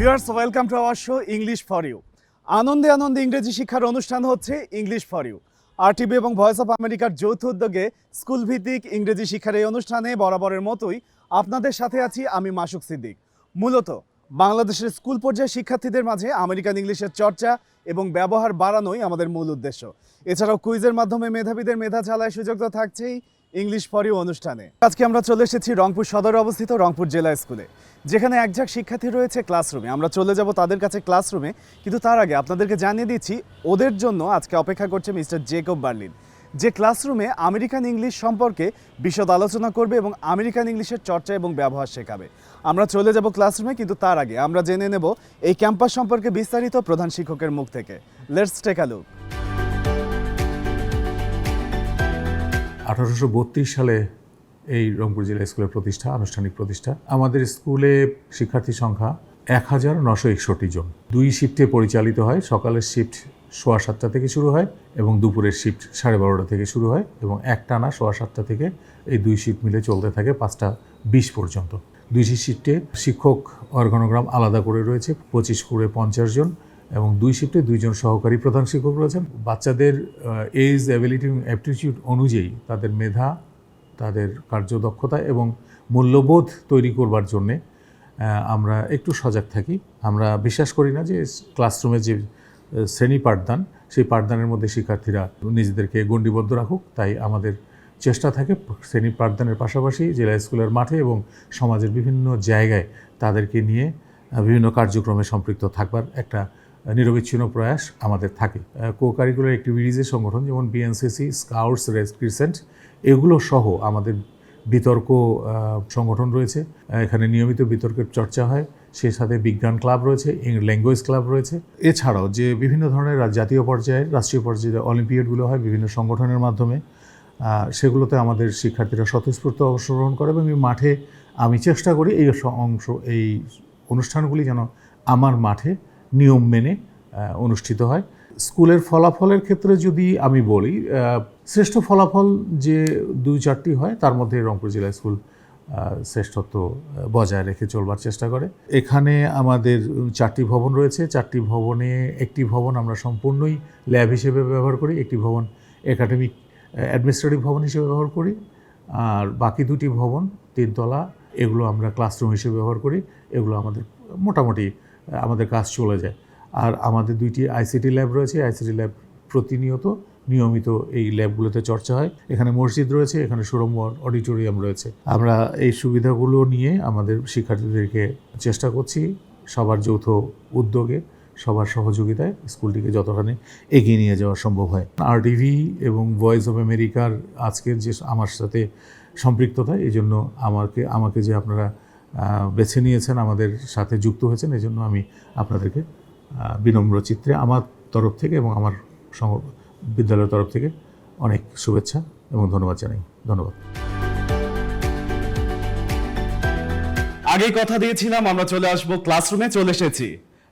Viewers welcome to our show English for you. আনন্দে আনন্দে ইংরেজি শিক্ষার অনুষ্ঠান হচ্ছে ইংলিশ ফর ইউ। RTV এবং ভয়েস অফ আমেরিকার যৌথ উদ্যোগে স্কুল ভিত্তিক ইংরেজি শিক্ষার এই অনুষ্ঠানে বরাবরের মতোই আপনাদের সাথে আছি আমি মাসুক সিদ্দিক। মূলত বাংলাদেশের স্কুল পর্যায়ের শিক্ষার্থীদের মাঝে আমেরিকান ইংলিশের চর্চা এবং ব্যবহার বাড়ানোই আমাদের মূল উদ্দেশ্য। এছাড়াও কুইজের মাধ্যমে মেধাবীদের মেধা ঝালার সুযোগ তো থাকছেই ইংলিশ ফর ইউ অনুষ্ঠানে। আজকে আমরা চলে এসেছি রংপুর সদরে অবস্থিত রংপুর জেলা স্কুলে, যেখানে একঝাঁক শিক্ষার্থী রয়েছে ক্লাসরুমে। আমরা চলে যাব তাদের কাছে ক্লাসরুমে, কিন্তু তার আগে আপনাদেরকে জানিয়ে দিচ্ছি ওদের জন্য আজকে অপেক্ষা করছে মিস্টার জেকব বার্লিন, যে ক্লাসরুমে আমেরিকান ইংলিশ সম্পর্কে বিশদ আলোচনা করবে এবং আমেরিকান ইংলিশের চর্চা এবং ব্যবহার শেখাবে। আমরা চলে যাব ক্লাসরুমে, কিন্তু তার আগে আমরা জেনে নেব এই ক্যাম্পাস সম্পর্কে বিস্তারিত প্রধান শিক্ষকের মুখ থেকে। Let's take a look. 1832 সালে এই রংপুর জেলা স্কুলের প্রতিষ্ঠা, আনুষ্ঠানিক প্রতিষ্ঠা। আমাদের স্কুলে শিক্ষার্থী সংখ্যা 1961 জন। 2 শিফটে পরিচালিত হয়। সকালের শিফট 7:15 থেকে শুরু হয় এবং দুপুরের শিফট 12:30 থেকে শুরু হয় এবং একটানা 7:15 থেকে এই 2 শিফট মিলে চলতে থাকে 5:20 পর্যন্ত। 2 শিফটে শিক্ষক অর্গানোগ্রাম আলাদা করে রয়েছে, 25 করে 50 জন এবং 2 শিফটে 2 জন সহকারী প্রধান শিক্ষক রয়েছেন। বাচ্চাদের এজ, অ্যাবিলিটি এবং অ্যাপটিটিউড অনুযায়ী তাদের মেধা, তাদের কার্যদক্ষতা এবং মূল্যবোধ তৈরি করবার জন্যে আমরা একটু সজাগ থাকি। আমরা বিশ্বাস করি না যে ক্লাসরুমে যে শ্রেণী পাঠদান, সেই পাঠদানের মধ্যে শিক্ষার্থীরা নিজেদেরকে গণ্ডিবদ্ধ রাখুক। তাই আমাদের চেষ্টা থাকে শ্রেণী পাঠদানের পাশাপাশি জেলা স্কুলের মাঠে এবং সমাজের বিভিন্ন জায়গায় তাদেরকে নিয়ে বিভিন্ন কার্যক্রমে সম্পৃক্ত থাকবার একটা নিরবিচ্ছিন্ন প্রয়াস আমাদের থাকে। কো কারিকুলার অ্যাক্টিভিটিজের সংগঠন যেমন বিএনসিসি, স্কাউটস, রেড ক্রিসেন্ট এগুলো সহ আমাদের বিতর্ক সংগঠন রয়েছে। এখানে নিয়মিত বিতর্কের চর্চা হয়। সেই সাথে বিজ্ঞান ক্লাব রয়েছে, ল্যাঙ্গুয়েজ ক্লাব রয়েছে। এছাড়াও যে বিভিন্ন ধরনের জাতীয় পর্যায়ের, রাষ্ট্রীয় পর্যায়ে অলিম্পিয়াডগুলো হয় বিভিন্ন সংগঠনের মাধ্যমে, সেগুলোতে আমাদের শিক্ষার্থীরা স্বতঃস্ফূর্ত অংশগ্রহণ করে এবং এই মাঠে আমি চেষ্টা করি এই অনুষ্ঠানগুলি যেন আমার মাঠে নিয়ম মেনে অনুষ্ঠিত হয়। স্কুলের ফলাফলের ক্ষেত্রে যদি আমি বলি, শ্রেষ্ঠ ফলাফল যে 2-4টি হয় তার মধ্যে রংপুর জেলা স্কুল শ্রেষ্ঠত্ব বজায় রেখে চলবার চেষ্টা করে। এখানে আমাদের 4টি ভবন রয়েছে। 4টি ভবনে একটি ভবন আমরা সম্পূর্ণই ল্যাব হিসেবে ব্যবহার করি, একটি ভবন একাডেমিক অ্যাডমিনিস্ট্রেটিভ ভবন হিসেবে ব্যবহার করি, আর বাকি 2টি ভবন 3 তলা এগুলো আমরা ক্লাসরুম হিসেবে ব্যবহার করি। এগুলো আমাদের মোটামুটি আমাদের কাজ চলে যায়। আর আমাদের 2টি আইসিটি ল্যাব রয়েছে। আইসিটি ল্যাব প্রতিনিয়ত নিয়মিত এই ল্যাবগুলোতে চর্চা হয়। এখানে মসজিদ রয়েছে, এখানে শোরুম অডিটোরিয়াম রয়েছে। আমরা এই সুবিধাগুলো নিয়ে আমাদের শিক্ষার্থীদেরকে চেষ্টা করছি সবার যৌথ উদ্যোগে, সবার সহযোগিতায় স্কুলটিকে যতখানি এগিয়ে নিয়ে যাওয়া সম্ভব হয়। RTV এবং ভয়েস অফ আমেরিকার আজকের যে আমার সাথে সম্পৃক্ততা, এই জন্য আমাকে যে আপনারা বেছে নিয়েছেন, আমাদের সাথে যুক্ত হয়েছেন, এই জন্য আমি আপনাদেরকে বিনম্র চিত্রে আমার তরফ থেকে এবং আমার বিদ্যালয়ের তরফ থেকে অনেক শুভেচ্ছা এবং ধন্যবাদ জানাই। ধন্যবাদ। আগেই কথা দিয়েছিলাম আমরা চলে আসবো ক্লাসরুমে, চলে এসেছি।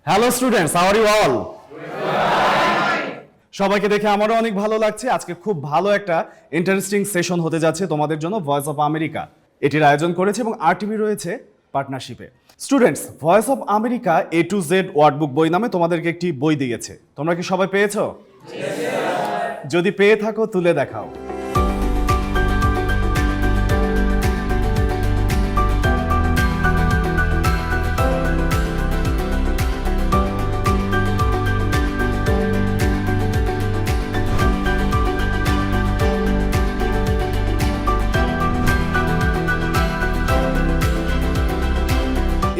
Hello students, how are you all? সবাইকে দেখে আমারও অনেক ভালো লাগছে। আজকে খুব ভালো একটা ইন্টারেস্টিং সেশন হতে যাচ্ছে তোমাদের জন্য। ভয়েস অফ আমেরিকা এটির আয়োজন করেছে এবং RTV রয়েছে পার্টনারশিপে। Students, voice of America A to Z wordbook বই নামে তোমাদেরকে একটি বই দিয়েছে। তোমরা কি সবাই পেয়েছো? যদি পেয়ে থাকো তুলে দেখাও।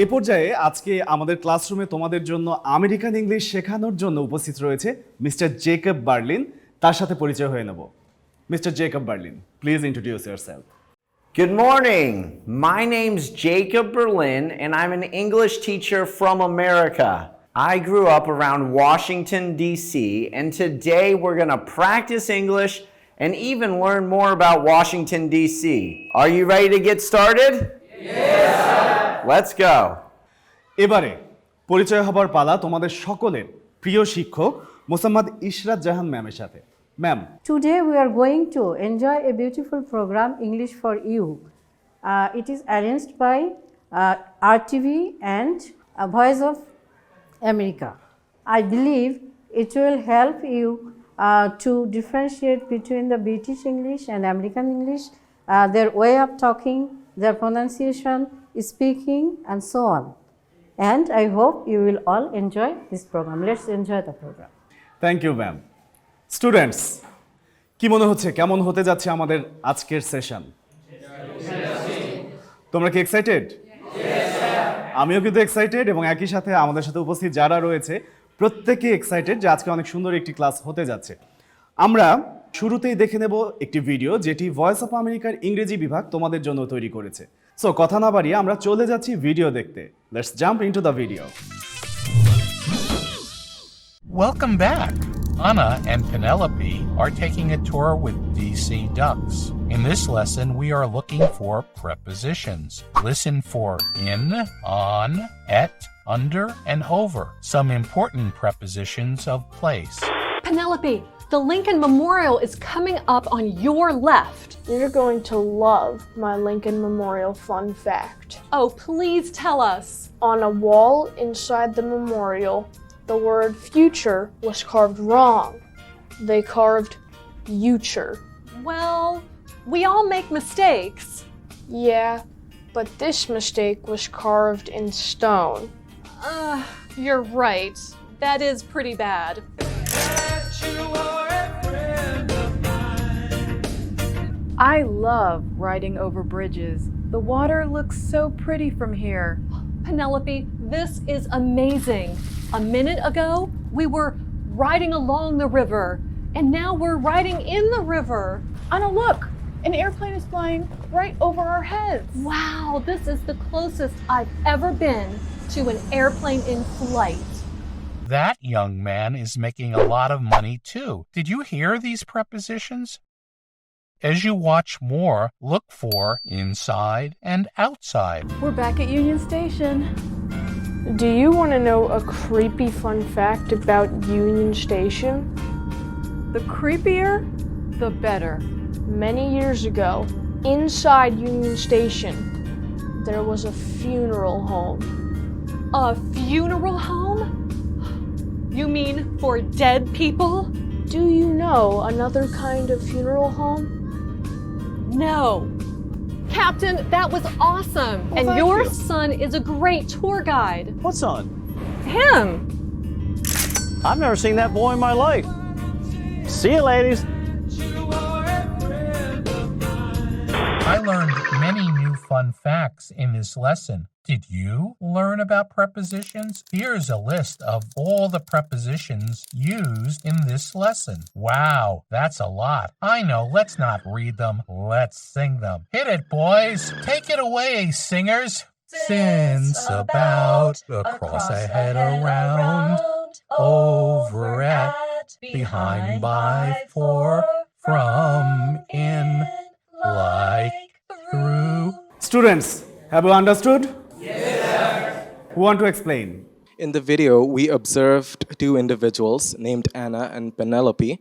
এ পর্যায়ে আজকে আমাদের ক্লাসরুমে তোমাদের জন্য আমেরিকান ইংলিশ শেখানোর জন্য উপস্থিত রয়েছে মিস্টার জেকব বার্লিন। তার সাথে পরিচয় হয়ে নেব। Mister Jacob Berlin, please introduce yourself. Good morning. My name's Jacob Berlin, and I'm an English teacher from America. I grew up around Washington, D.C., and today we're going to practice English and even learn more about Washington, D.C. Are you ready to get started? Yes, sir. Let's go. এবারে পরিচয় হবার পালা তোমাদের সকলের প্রিয় শিক্ষক মোসাম্মদ ইশরাত জাহান ম্যামের সাথে। Ma'am, Today we are going to enjoy a beautiful program, English for You. It is arranged by RTV and Voice of America. I believe it will help you to differentiate between the British English and American English, their way of talking, their pronunciation, speaking, and so on. And I hope you will all enjoy this program. Let's enjoy the program. Thank you ma'am. Students, কি মনে হচ্ছে কেমন হতে যাচ্ছে আমাদের আজকের session? তোমরা কি এক্সাইটেড? আমিও কিন্তু এক্সাইটেড, এবং একই সাথে আমাদের সাথে উপস্থিত যারা রয়েছে প্রত্যেকেই এক্সাইটেড যে আজকে অনেক সুন্দর একটি ক্লাস হতে যাচ্ছে। আমরা শুরুতেই দেখে নেব একটি ভিডিও যেটি ভয়েস অফ আমেরিকার ইংরেজি বিভাগ তোমাদের জন্য তৈরি করেছে। সো কথা না বাড়িয়ে আমরা চলে যাচ্ছি ভিডিও দেখতে। Let's jump into the video. Welcome back. Anna and Penelope are taking a tour with DC ducks. In this lesson, we are looking for prepositions. Listen for in, on, at, under, and over. Some important prepositions of place. Penelope, the Lincoln Memorial is coming up on your left. You're going to love my Lincoln Memorial fun fact. Oh, please tell us. On a wall inside the memorial, the word future was carved wrong. They carved future. Well, we all make mistakes. Yeah, but this mistake was carved in stone. You're right. That is pretty bad. I love riding over bridges. The water looks so pretty from here. Penelope, this is amazing. A minute ago, we were riding along the river, and now we're riding in the river. Anna, look! An airplane is flying right over our heads. Wow, this is the closest I've ever been to an airplane in flight. That young man is making a lot of money too. Did you hear these prepositions? As you watch more, look for inside and outside. We're back at Union Station. Do you want to know a creepy fun fact about Union Station? The creepier, the better. Many years ago, inside Union Station, there was a funeral home. A funeral home? You mean for dead people? Do you know another kind of funeral home? No. Captain, that was awesome. And thank your you. son is a great tour guide. What's on? Him. I've never seen that boy in my life. See you, ladies. I learned many new fun facts in this lesson. Did you learn about prepositions? Here's a list of all the prepositions used in this lesson. Wow, that's a lot. I know, let's not read them, let's sing them. Hit it, boys. Take it away, singers. Since, about, across, ahead, around, over, at, behind, by, for, from, in, like, through. Students, have you understood? Who want to explain? In the video, we observed two individuals named Anna and Penelope.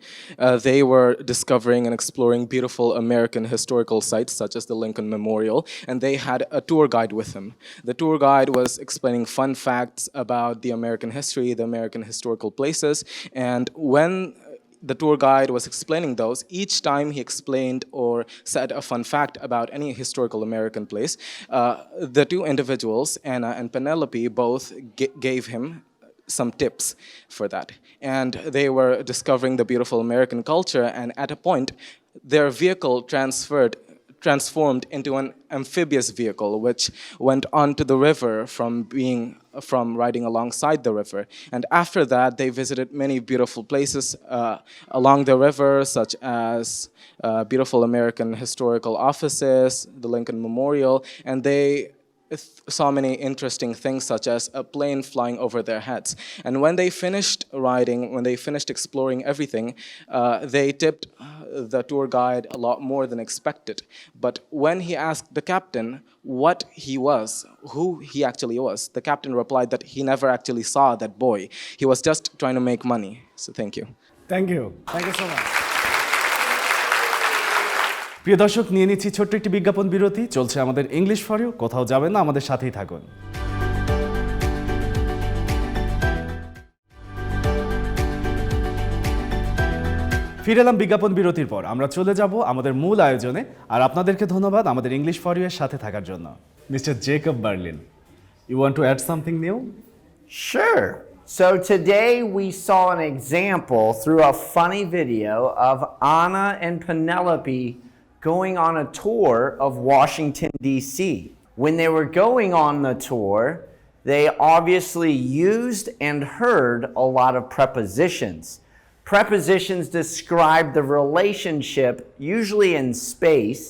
They were discovering and exploring beautiful American historical sites such as the Lincoln Memorial, and they had a tour guide with them. The tour guide was explaining fun facts about the American history, the American historical places, and when the tour guide was explaining those, each time he explained or said a fun fact about any historical American place, the two individuals, Anna and Penelope, both gave him some tips for that. And they were discovering the beautiful American culture, and at a point, their vehicle transformed into an amphibious vehicle, which went onto the river from riding alongside the river. And after that, they visited many beautiful places along the river, such as beautiful American historical offices, the Lincoln Memorial, and they saw many interesting things such as a plane flying over their heads. And when they finished riding, when they finished exploring everything, they tipped the tour guide a lot more than expected. But when he asked the captain what he was, who he actually was, the captain replied that he never actually saw that boy. He was just trying to make money. So thank you. Thank you. Thank you so much. প্রিয় দর্শক, নিয়ে নিচ্ছি ছোট্ট একটি বিজ্ঞাপন বিরতি। চলছে আমাদের ইংলিশ ফর ইউ। কোথাও যাবেন না, আমাদের সাথেই থাকুন। ফিরে এলাম বিজ্ঞাপন বিরতির পর। আমরা চলে যাব আমাদের মূল আয়োজনে, আর আপনাদেরকে ধন্যবাদ আমাদের ইংলিশ ফর ইউ এর সাথে থাকার জন্য। Mister Jacob Berlin, you want to add something new? Sure. So today we saw an example through a funny video of Anna and Penelope going on a tour of Washington, D.C. When they were going on the tour, they obviously used and heard a lot of prepositions. Prepositions describe the relationship, usually in space,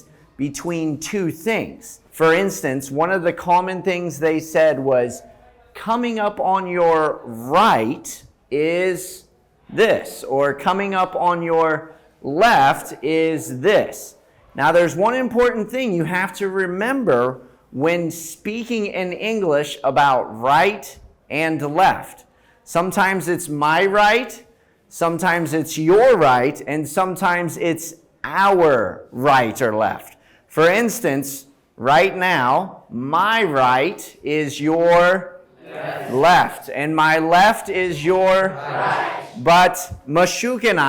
between two things. For instance, one of the common things they said was, coming up on your right is this, or coming up on your left is this. Now, there's one important thing you have to remember when speaking in English about right and left. Sometimes it's my right, sometimes it's your right, and sometimes it's our right or left. For instance, right now, my right is your left, and my left is your right. But Mashuk and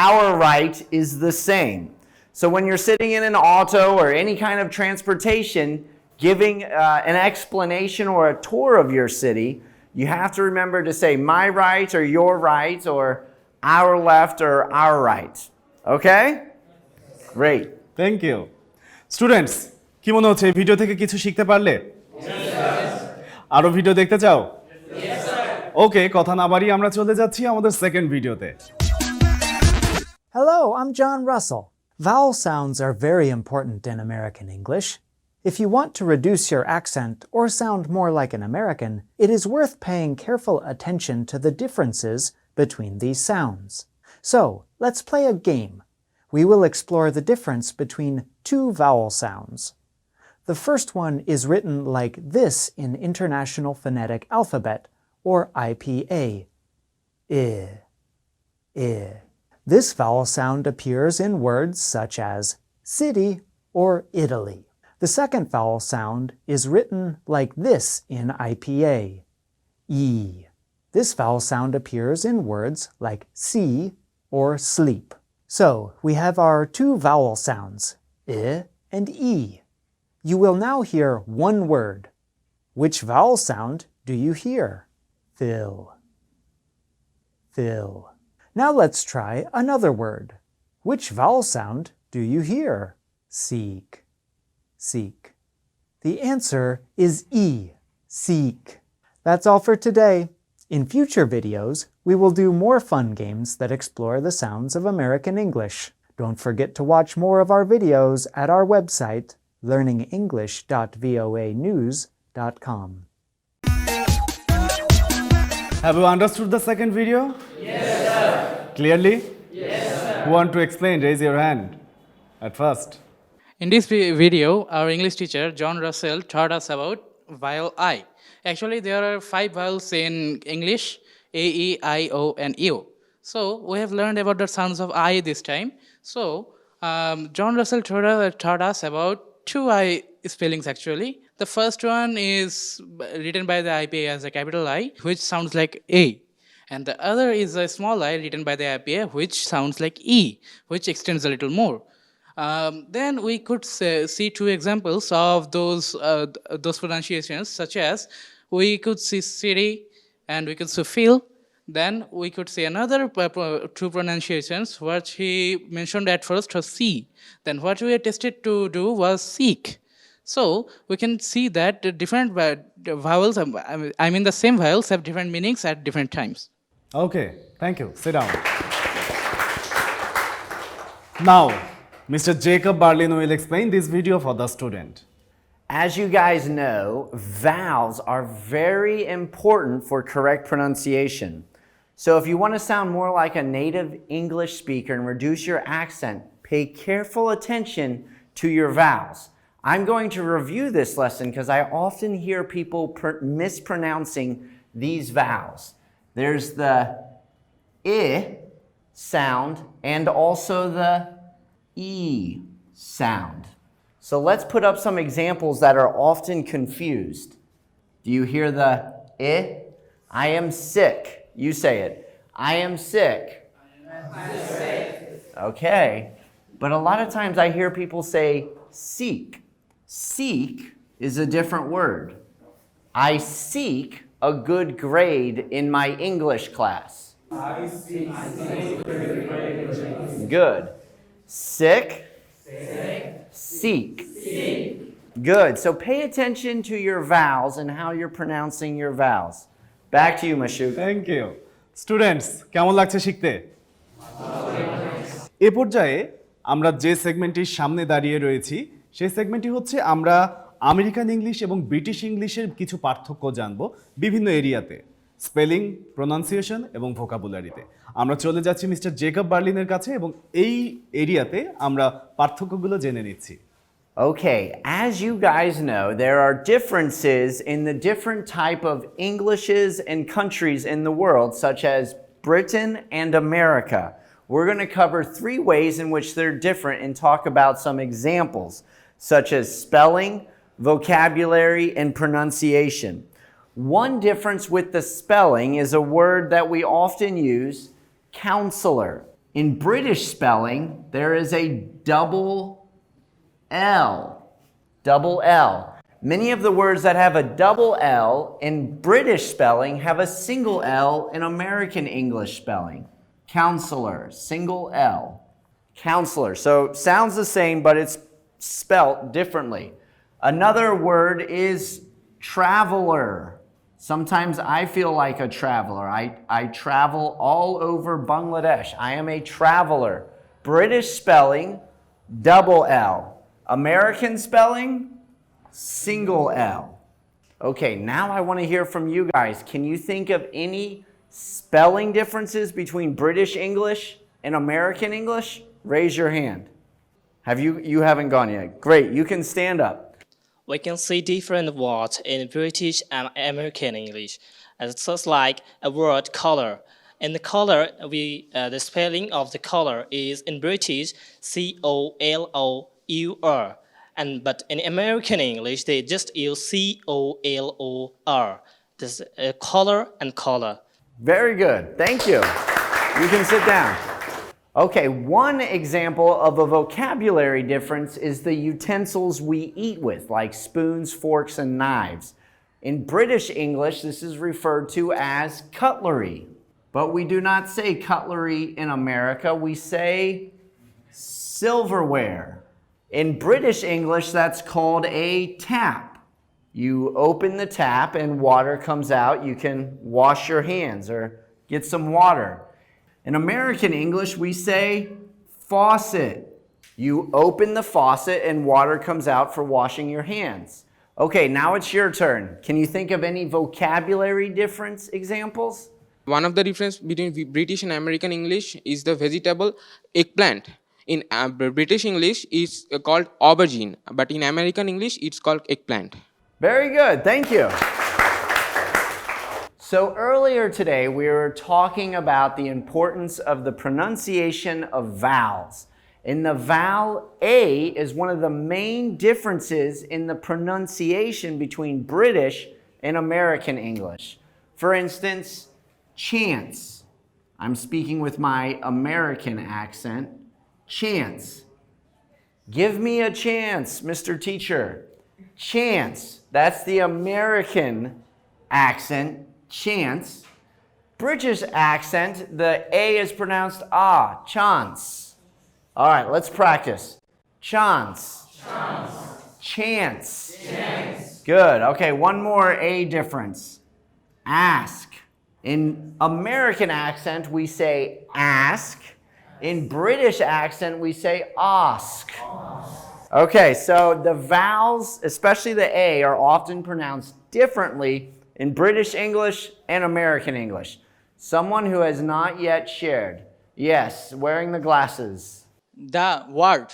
our right is the same. So when you're sitting in an auto or any kind of transportation, giving an explanation or a tour of your city, you have to remember to say my right or your right or our left or our right. Okay? Great. Thank you. Students, কি মনে হচ্ছে এই video থেকে কিছু শিখতে পারলে? আরো video দেখতে চাও? ওকে, কথা না বাড়িয়ে আমরা চলে যাচ্ছি আমাদের সেকেন্ড ভিডিওতে। Hello, I'm John Russell. Vowel sounds are very important in American English. If you want to reduce your accent or sound more like an American, it is worth paying careful attention to the differences between these sounds. So, let's play a game. We will explore the difference between two vowel sounds. The first one is written like this in International Phonetic Alphabet, or IPA. I. This vowel sound appears in words such as city or Italy. The second vowel sound is written like this in IPA. E. This vowel sound appears in words like see or sleep. So, we have our two vowel sounds, I and E. You will now hear one word. Which vowel sound do you hear? Fill. Fill. Now let's try another word. Which vowel sound do you hear? Seek. Seek. The answer is E. Seek. That's all for today. In future videos, we will do more fun games that explore the sounds of American English. Don't forget to watch more of our videos at our website, learningenglish.voanews.com. Have you understood the second video? Yes, sir. Clearly? Yes, sir. Who want to explain? Raise your hand at first. In this video, our English teacher, John Russell, taught us about vowel I. Actually, there are 5 vowels in English, A, E, I, O, and U. So, we have learned about the sounds of I this time. So, John Russell taught us about 2 I spellings actually. The first one is written by the IPA as a capital I, which sounds like A. And the other is a small I written by the IPA, which sounds like E, which extends a little more. Then we could see 2 examples of those pronunciations, such as we could see city and we could see feel. Then we could see another 2 pronunciations, which he mentioned at first was see. Then what we tested to do was seek. So we can see that the different vowels, I mean the same vowels have different meanings at different times. Okay, thank you. Sit down. Now, Mr. Jacob Barlin will explain this video for the student. As you guys know, vowels are very important for correct pronunciation. So if you want to sound more like a native English speaker and reduce your accent, pay careful attention to your vowels. I'm going to review this lesson because I often hear people mispronouncing these vowels. There's the I sound and also the E sound. So let's put up some examples that are often confused. Do you hear the I? I am sick. You say it. I am sick. I'm sick. Okay. But a lot of times I hear people say seek. Seek is a different word. I seek a good grade in my English class. Good. Sick. Seek. Good. So pay attention to your vowels and how you're pronouncing your vowels. Back to you, Mashuk. Thank you students, কেমন লাগছে শিখতে? এ পর্যায়ে আমরা যে সেগমেন্টটির সামনে দাঁড়িয়ে রয়েছি সেই সেগমেন্টটি হচ্ছে আমরা আমেরিকান ইংলিশ এবং ব্রিটিশ ইংলিশের কিছু পার্থক্য জানব বিভিন্ন এরিয়াতে, স্পেলিং, প্রোনাউন্সিয়েশন এবং ভোকাবুলারিতে। আমরা চলে যাচ্ছি মিস্টার জেকব বার্লিনের কাছে এবং এই এরিয়াতে আমরা পার্থক্যগুলো জেনে নিচ্ছি। Okay, as you guys know, there are differences in the different type of Englishes and countries in the world, such as Britain and America. We're going to cover 3 ways in which they're different and talk about some examples, such as spelling, vocabulary, and pronunciation. One difference with the spelling is a word that we often use, counselor. In British spelling, there is a double L. Many of the words that have a double L in British spelling have a single L in American English spelling. Counselor, single L. Counselor. So sounds the same, but it's spelt differently. Another word is traveler. Sometimes I feel like a traveler. I travel all over Bangladesh. I am a traveler. British spelling, double L. American spelling, single L. Okay, now I want to hear from you guys. Can you think of any spelling differences between British English and American English? Raise your hand. You haven't gone yet. Great, you can stand up. We can see different words in British and American English. It's just like a word color. In the color, the spelling of the color is in British COLOUR, but in American English they just use COLOR. This color and color. Very good. Thank you. You can sit down. Okay, one example of a vocabulary difference is the utensils we eat with, like spoons, forks, and knives. In British English, this is referred to as cutlery. But we do not say cutlery in America, we say silverware. In British English, that's called a tap. You open the tap and water comes out. You can wash your hands or get some water. In American English, we say faucet. You open the faucet and water comes out for washing your hands. Okay, now it's your turn. Can you think of any vocabulary difference examples? One of the difference between British and American English is the vegetable eggplant. In British English, it's called aubergine, but in American English, it's called eggplant. Very good, thank you. So earlier today, we were talking about the importance of the pronunciation of vowels. And the vowel A is one of the main differences in the pronunciation between British and American English. For instance, chance. I'm speaking with my American accent. Chance. Give me a chance, Mr. Teacher. Chance. That's the American accent. Chance. British accent, the A is pronounced ah, chance. All right, let's practice. Chance. Chance. Chance. Chance. Good. Okay, one more A difference. Ask. In American accent, we say ask. In British accent, we say ask. Okay, so the vowels, especially the A, are often pronounced differently in British English and American English. Someone who has not yet shared. Yes, wearing the glasses. The word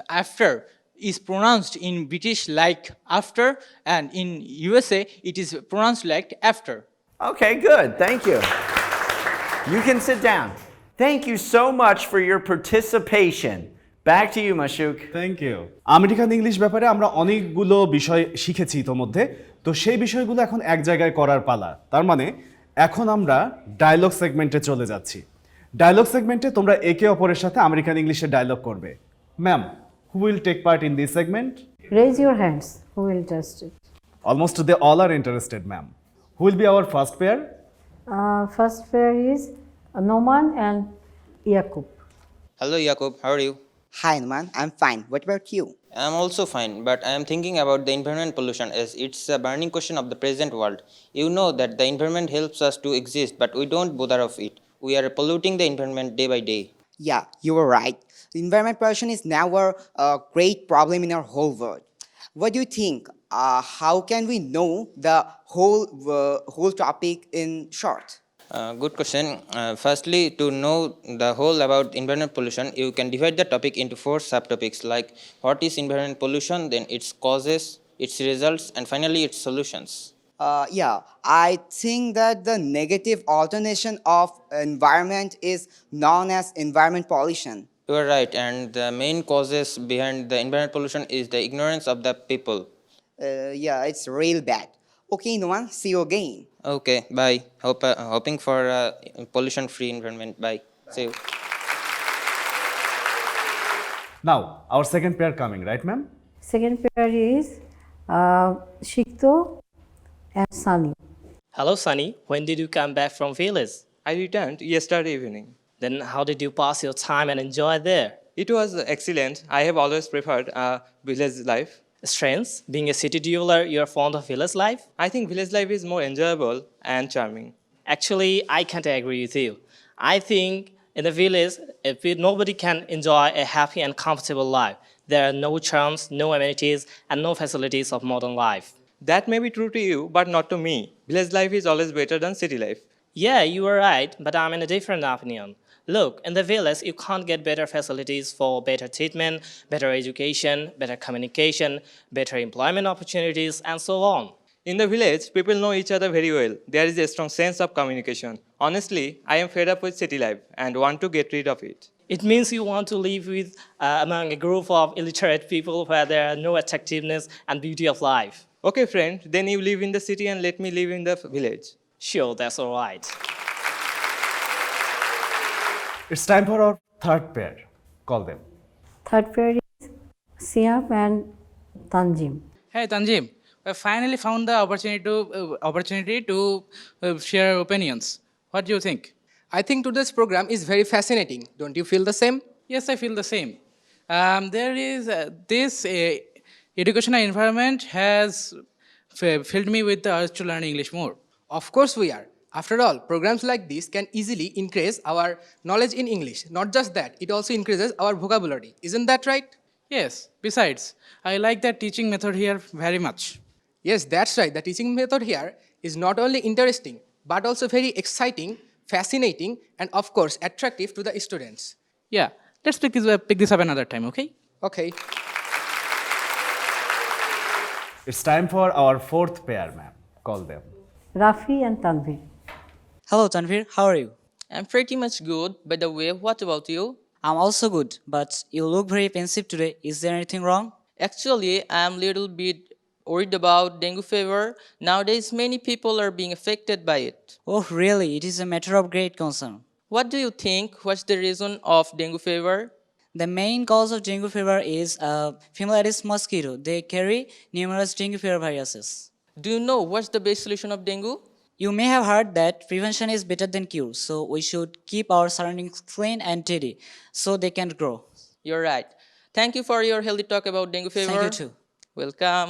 after is pronounced in British like after, and in USA it is pronounced like after. Okay, good. Thank you. You can sit down. Thank you so much for your participation. Back to you, Mashuk. Thank you. American English ব্যাপারে আমরা অনেকগুলো বিষয় শিখেছি ইতোমধ্যে, তো সেই বিষয়গুলো এখন এক জায়গায় করার পালা। তার মানে এখন আমরা ডায়লগ সেগমেন্টে চলে যাচ্ছি। ডায়লগ সেগমেন্টে তোমরা একে অপরের সাথে আমেরিকান ইংলিশে ডায়লগ করবে। Ma'am, who will take part in this segment? Raise your hands. Who will test it? Almost they all are interested, ma'am. Who will be our first pair? First pair is Noman and Yakub. Hello, Jacob. How are you? Hi, Numan. I'm fine. What about you? I'm also fine, but I am thinking about the environment pollution as it's a burning question of the present world. You know that the environment helps us to exist, but we don't bother of it. We are polluting the environment day by day. Yeah, you were right. The environment pollution is now a great problem in our whole world. What do you think? How can we know the whole topic in short? Good question. Firstly, to know the whole about environment pollution, you can divide the topic into 4 subtopics like what is environment pollution, then its causes, its results, and finally its solutions. Yeah, I think that the negative alternation of environment is known as environment pollution. You are right, and the main causes behind the environment pollution is the ignorance of the people. Yeah, it's real bad. Okay, Numan, see you again. Okay, bye. Hoping for a pollution-free environment. Bye. See you. Now, our second pair coming, right, ma'am? Second pair is Shikto and Sunny. Hello, Sunny. When did you come back from village? I returned yesterday evening. Then how did you pass your time and enjoy there? It was excellent. I have always preferred village life. Strange, being a city dweller, you're fond of village life? I think village life is more enjoyable and charming. Actually, I can't agree with you. I think in the village, nobody can enjoy a happy and comfortable life. There are no charms, no amenities, and no facilities of modern life. That may be true to you, but not to me. Village life is always better than city life. Yeah, you are right, but I'm in a different opinion. Look, in the village, you can't get better facilities for better treatment, better education, better communication, better employment opportunities, and so on. In the village, people know each other very well. There is a strong sense of communication. Honestly, I am fed up with city life and want to get rid of it. It means you want to live with among a group of illiterate people where there are no attractiveness and beauty of life. Okay, friend, then you live in the city and let me live in the village. Sure, that's all right. It's time for our third pair. Call them. Third pair is Siam and Tanjim. Hey Tanjim, we finally found the opportunity to share our opinions. What do you think? I think today's program is very fascinating. Don't you feel the same? Yes, I feel the same. There is this educational environment has filled me with the urge to learn English more. Of course we are. After all, programs like this can easily increase our knowledge in English. Not just that, it also increases our vocabulary. Isn't that right? Yes, besides, I like the teaching method here very much. Yes, that's right. The teaching method here is not only interesting, but also very exciting, fascinating, and of course, attractive to the students. Yeah, let's pick this up another time, okay? Okay. It's time for our fourth pair, ma'am. Call them. Rafi and Tanvir. Hello Tanvir, how are you? I'm pretty much good. By the way, what about you? I'm also good, but you look very pensive today. Is there anything wrong? Actually, I'm a little bit worried about dengue fever. Nowadays, many people are being affected by it. Oh really, it is a matter of great concern. What do you think? What's the reason of dengue fever? The main cause of dengue fever is female Aedes mosquito. They carry numerous dengue fever viruses. Do you know what's the best solution of dengue? You may have heard that prevention is better than cure, so we should keep our surroundings clean and tidy so they can grow. You're right. Thank you for your healthy talk about dengue fever. Thank you too. Welcome.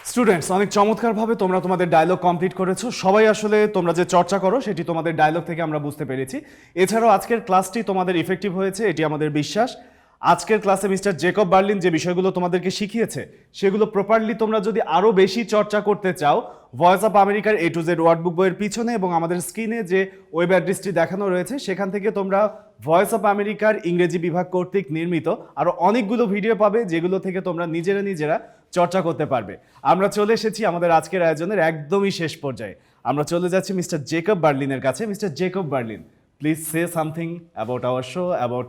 Students, অনেক চমৎকারভাবে তোমরা তোমাদের dialogue complete করেছো। সবাই আসলে তোমরা যে চর্চা করো সেটি তোমাদের ডায়লগ থেকে আমরা বুঝতে পেরেছি। এছাড়াও আজকের ক্লাসটি তোমাদের ইফেক্টিভ হয়েছে, এটি আমাদের বিশ্বাস। আজকের ক্লাসে মিস্টার জেকব বার্লিন যে বিষয়গুলো তোমাদেরকে শিখিয়েছে সেগুলো প্রপারলি তোমরা যদি আরও বেশি চর্চা করতে চাও, ভয়েস অফ আমেরিকার A to Z ওয়ার্ডবুক বইয়ের পিছনে এবং আমাদের স্ক্রিনে যে ওয়েব অ্যাড্রেসটি দেখানো রয়েছে সেখান থেকে তোমরা ভয়েস অফ আমেরিকার ইংরেজি বিভাগ কর্তৃক নির্মিত আরও অনেকগুলো ভিডিও পাবে, যেগুলো থেকে তোমরা নিজেরা চর্চা করতে পারবে। আমরা চলে এসেছি আমাদের আজকের আয়োজনের একদমই শেষ পর্যায়ে। আমরা চলে যাচ্ছি মিস্টার জেকব বার্লিনের কাছে। Mister Jacob Berlin, please say something about our show, about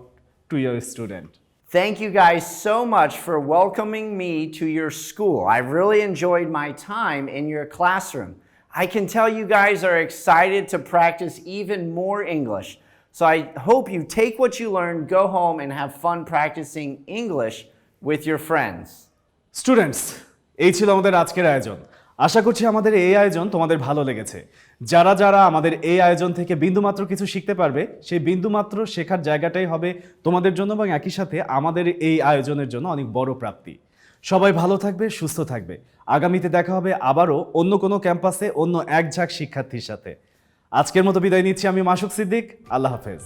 to your student. Thank you guys so much for welcoming me to your school. I really enjoyed my time in your classroom. I can tell you guys are excited to practice even more English. So I hope you take what you learned, go home, and have fun practicing English with your friends. Students, এই ছিল আমাদের আজকের আয়োজন। আশা করছি আমাদের এই আয়োজন তোমাদের ভালো লেগেছে। যারা যারা আমাদের এই আয়োজন থেকে বিন্দুমাত্র কিছু শিখতে পারবে, সেই বিন্দুমাত্র শেখার জায়গাটাই হবে তোমাদের জন্য এবং একই সাথে আমাদের এই আয়োজনের জন্য অনেক বড় প্রাপ্তি। সবাই ভালো থাকবে, সুস্থ থাকবে। আগামীতে দেখা হবে আবারও অন্য কোনো ক্যাম্পাসে অন্য এক ঝাঁক শিক্ষার্থীর সাথে। আজকের মতো বিদায় নিচ্ছি আমি মাসুক সিদ্দিক। আল্লাহ হাফেজ।